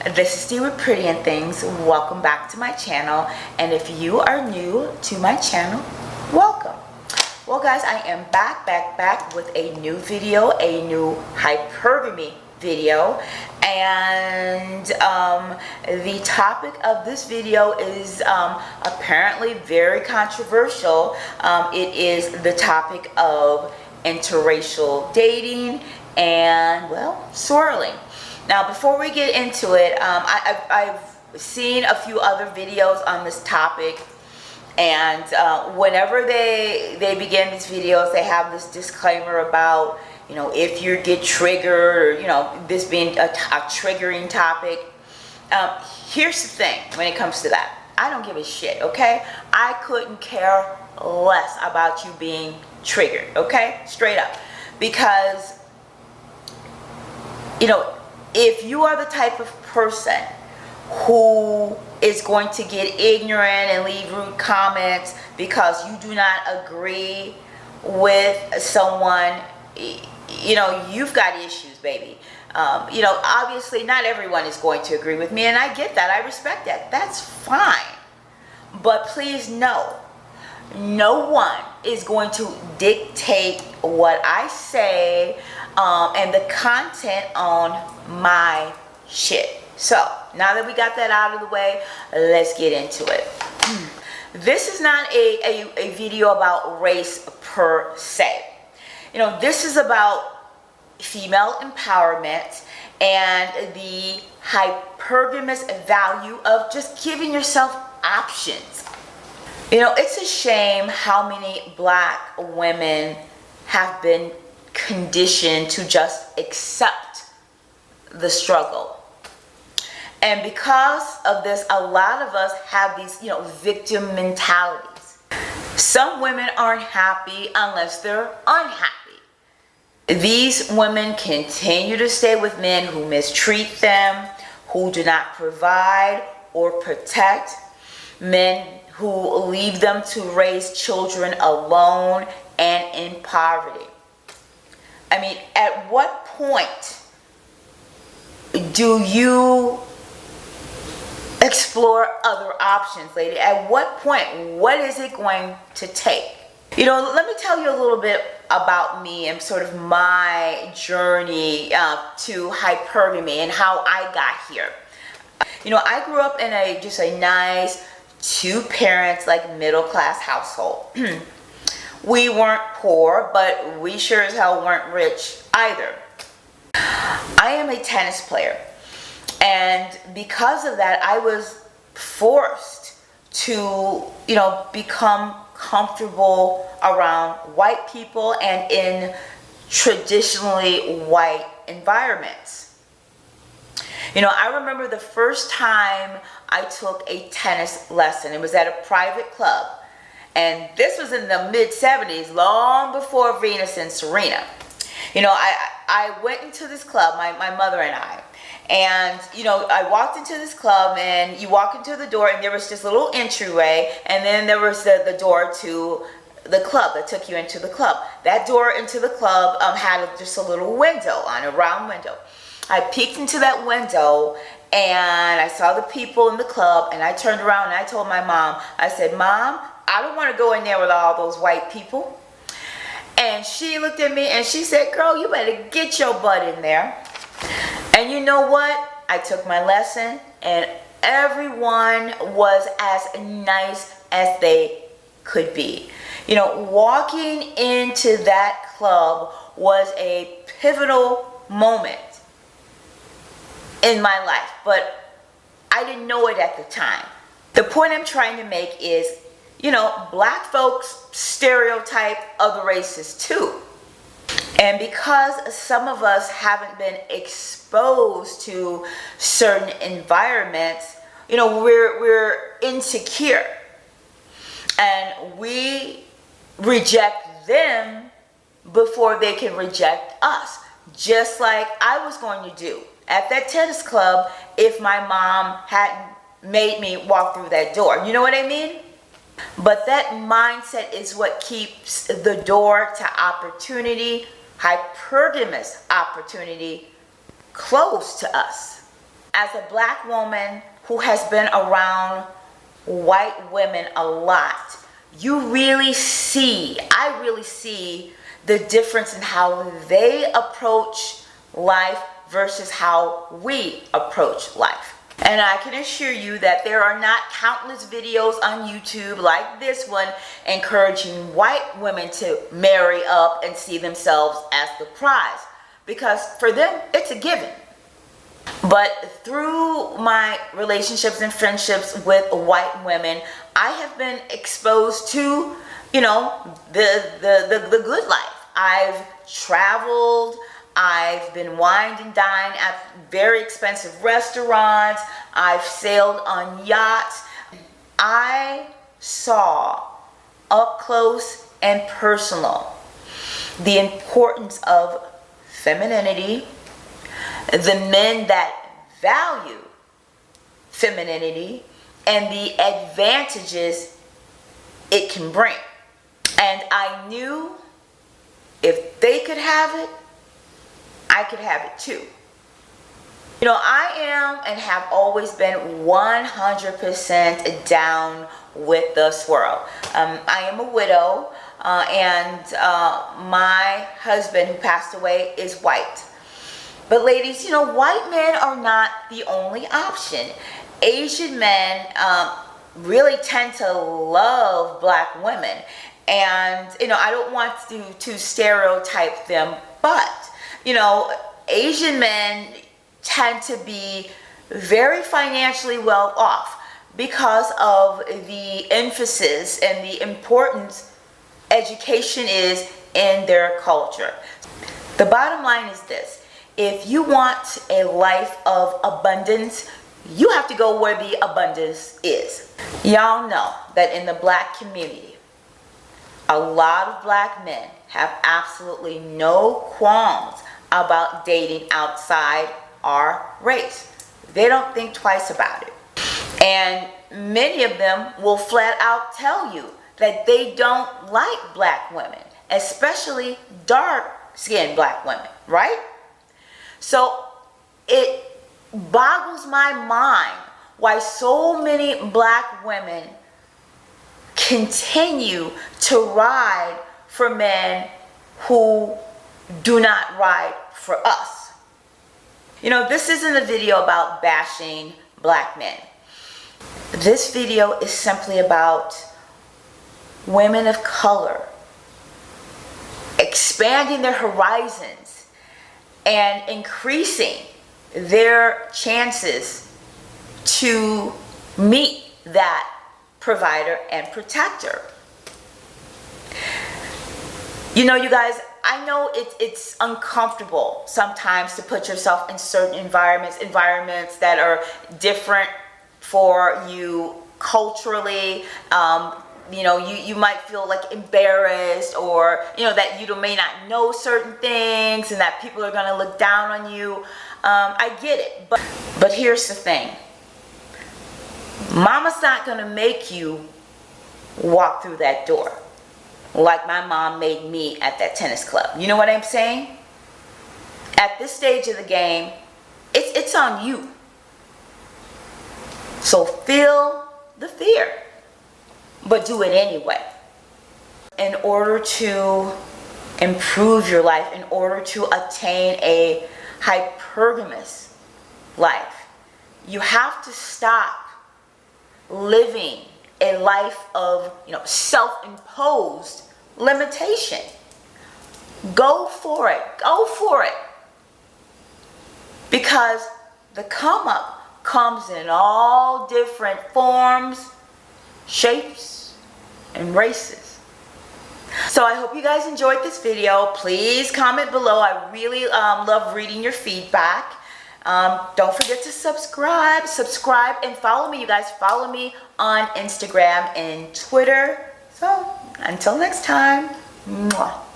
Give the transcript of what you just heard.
This is Steve with Pretty and Things. Welcome back to my channel, and if you are new to my channel, welcome. Well guys, I am back with a new video, a new hypergamy video, and the topic of this video is apparently very controversial. It is the topic of interracial dating and, well, swirling. Now, before we get into it, I've seen a few other videos on this topic, and whenever they begin these videos, they have this disclaimer about, you know, if you get triggered, or, you know, this being a triggering topic. Here's the thing when it comes to that. I don't give a shit, okay? I couldn't care less about you being triggered, okay? Straight up. Because, you know, if you are the type of person who is going to get ignorant and leave rude comments because you do not agree with someone, you know, you've got issues, baby. You know, obviously not everyone is going to agree with me, and I get that. I respect that. That's fine. But please know, no one is going to dictate what I say and the content on my shit. So now that we got that out of the way, let's get into it. This is not a video about race per se. You know, this is about female empowerment and the hypergamous value of just giving yourself options. You know, it's a shame how many black women have been conditioned to just accept the struggle. And because of this, a lot of us have these, you know, victim mentalities. Some women aren't happy unless they're unhappy. These women continue to stay with men who mistreat them, who do not provide or protect, men who leave them to raise children alone and in poverty. I mean, at what point do you explore other options, lady? At what point? What is it going to take? You know, let me tell you a little bit about me and sort of my journey to hypergamy and how I got here. You know, I grew up in just a nice two-parents, like, middle-class household. We weren't poor, but we sure as hell weren't rich either. I am a tennis player, and because of that, I was forced to, you know, become comfortable around white people and in traditionally white environments. You know, I remember the first time I took a tennis lesson. It was at a private club. And this was in the mid-70s, long before Venus and Serena. You know, I went into this club, my mother and I. And, you know, I walked into this club, and you walk into the door, and there was this little entryway, and then there was the door to the club that took you into the club. That door into the club had just a little window on, a round window. I peeked into that window, and I saw the people in the club, and I turned around and I told my mom, I said, "Mom, I don't want to go in there with all those white people." And she looked at me and she said, "Girl, you better get your butt in there." And you know what? I took my lesson, and everyone was as nice as they could be. You know, walking into that club was a pivotal moment in my life, but I didn't know it at the time. The point I'm trying to make is, you know, black folks stereotype other races too. And because some of us haven't been exposed to certain environments, you know, we're insecure. And we reject them before they can reject us. Just like I was going to do at that tennis club if my mom hadn't made me walk through that door. You know what I mean? But that mindset is what keeps the door to opportunity, hypergamous opportunity, closed to us. As a black woman who has been around white women a lot, I really see the difference in how they approach life versus how we approach life. And I can assure you that there are not countless videos on YouTube like this one encouraging white women to marry up and see themselves as the prize, because for them it's a given. But through my relationships and friendships with white women, I have been exposed to, you know, the good life. I've traveled, I've been wined and dined at very expensive restaurants, I've sailed on yachts. I saw up close and personal the importance of femininity, the men that value femininity, and the advantages it can bring. And I knew if they could have it, I could have it too. You know, I am and have always been 100% down with the swirl. I am a widow, and my husband, who passed away, is white. But ladies, you know, white men are not the only option. Asian men really tend to love black women. And, you know, I don't want to stereotype them, but, you know, Asian men tend to be very financially well off because of the emphasis and the importance education is in their culture. The bottom line is this: if you want a life of abundance, you have to go where the abundance is. Y'all know that in the black community, a lot of black men have absolutely no qualms about dating outside our race. They don't think twice about it. And many of them will flat out tell you that they don't like black women, especially dark-skinned black women, right? So it boggles my mind why so many black women continue to ride for men who do not ride for us. You know, this isn't a video about bashing black men. This video is simply about women of color expanding their horizons and increasing their chances to meet that provider and protector. You know, you guys, I know it's uncomfortable sometimes to put yourself in certain environments that are different for you culturally. You know, you might feel like embarrassed, or, you know, that you may not know certain things and that people are going to look down on you. I get it. But here's the thing. Mama's not going to make you walk through that door like my mom made me at that tennis club. You know what I'm saying? At this stage of the game, it's on you. So feel the fear, but do it anyway. In order to improve your life, in order to attain a hypergamous life, you have to stop living a life of, you know, self-imposed limitation. Go for it. Go for it. Because the come up comes in all different forms, shapes, and races. So I hope you guys enjoyed this video. Please comment below. I really love reading your feedback. Don't forget to subscribe and follow me, you guys. Follow me on Instagram and Twitter. So until next time, mwah.